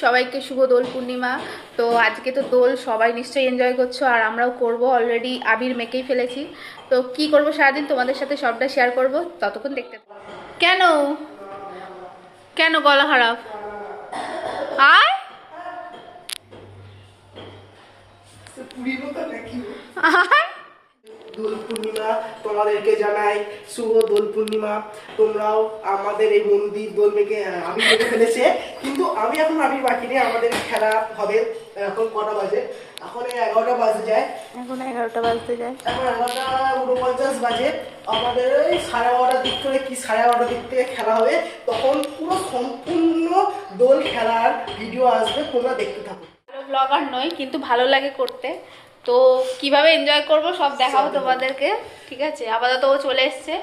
সবাইকে শুভ দোল পূর্ণিমা। তো আজকে তো দোল, সবাই নিশ্চয়ই এনজয় করছো আর আমরাও করব। অলরেডি আবির মেখেই ফেলেছি। তো কি করব সারাদিন তোমাদের সাথে সবটা শেয়ার করব, ততক্ষণ দেখতে থাকো। কেন কেন গলা খারাপ? আয় আয়। দোল পূর্ণিমা তোমাদেরকে জানাই শুভ দোল পূর্ণিমা। তোমরাও আমাদের এই মন্দির দোল মেখে আবির মেখে ফেলেছে, কিন্তু আমি এখন আবির বাকি নেই। আমাদের খেলা হবে। এখন কটা বাজে? এখন 11টা বাজে যায়। এখন 11টা বাজতে যায়। এখন 11টা 49 বাজে। আমাদের ওই 12:30 দিক করে কি 12:30 দিক থেকে খেলা হবে। তখন পুরো সম্পূর্ণ দোল খেলার ভিডিও আসবে, তোমরা দেখতে থাকো। ভালো ব্লগার নই, কিন্তু ভালো লাগে করতে। তো কিভাবে এনজয় করব সব দেখাবো তোমাদেরকে, ঠিক আছে? আপাতত ও চলে এসছে,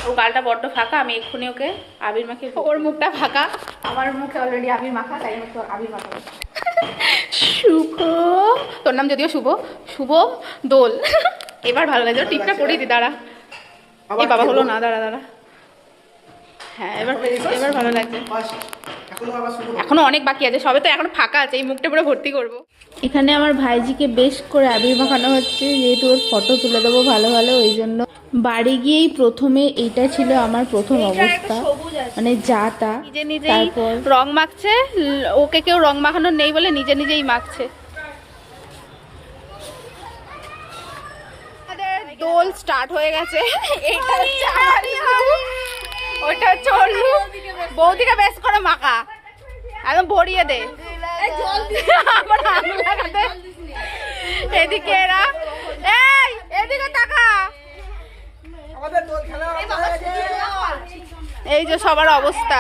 ওর গালটা বড্ড ফাঁকা। আমি এক্ষুনি ওকে আবির মাখে, ওর মুখটা ফাঁকা, আমার মুখে অলরেডি আবির মাখা, তাই আমি তো আবির মাখা। শুভ, তোর নাম যদিও শুভ, শুভ দোল। এবার ভালো লাগছে, টিপটা করিয়ে দি, দাঁড়া। এই বাবা হলো না, দাঁড়া দাঁড়া। হ্যাঁ, এবার এবার ভালো লাগছে। এখনো অনেক বাকি আছে, সবে তো এখনো ফাঁকা আছে, এই মুখটা পুরো ভর্তি করব। এখানে আমার ভাইজিকে বেশ করে আবির মাখানো হচ্ছে, যেহেতু ওর ফটো তুলে দেবো ভালো ভালো, ওই জন্য। বাড়ি গিয়েই প্রথমে এইটা ছিল আমার প্রথম অবস্থা, মানে যা তা। নিজে নিজেই রং মাখছে, ওকে কেউ রং মাখানো নেই বলে নিজে নিজেই মাখছে। দোল স্টার্ট হয়ে গেছে। এইটা হচ্ছে আমারই বাবু, ওইটা হচ্ছে ওর মুখ। বৌদিকে বেশ করে মাখা, একদম ভরিয়ে দে। আমার আঙুল লাগাতে। এদিকে এরা, এই এদিকে তাকা। এই যে সবার অবস্থা,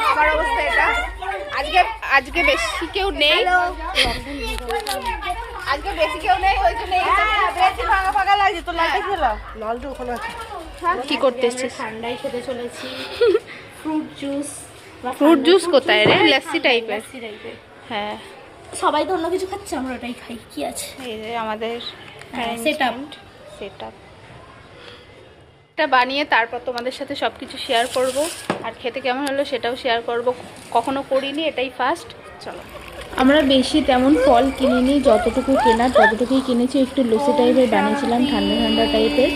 সবার অবস্থা এটা। আজকে আজকে বেশি কেউ নেই, আজকে বেশি কেউ নেই, ওই জন্য বেশি ফাঁকা ফাঁকা লাগছে। তো লালটা খেলা, লালটা ওখানে আছে। কি করতে এসছিস? ঠান্ডায় খেতে চলেছি ফ্রুট জুস। ফ্রুট জুস কোথায় রে? লাসি টাইপের। হ্যাঁ, সবাই তো অন্য কিছু খাচ্ছে, আমরা ওটাই খাই, কি আছে। এই যে আমাদের সেটআপ এটা বানিয়ে তারপর তোমাদের সাথে সব কিছু শেয়ার করব। আর খেতে কেমন হলো সেটাও শেয়ার করব। কখনো করিনি, এটাই ফার্স্ট। চলো। আমরা বেশি তেমন ফল কিনিনি, যতটুকু কেনার ততটুকুই কিনেছি। একটু লস্যি টাইপের বানিয়েছিলাম, ঠান্ডা ঠান্ডা টাইপের,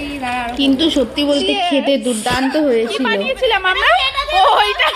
কিন্তু সত্যি বলতে খেতে দুর্দান্ত হয়েছিল। বানিয়েছিলাম আমরা, ও এটা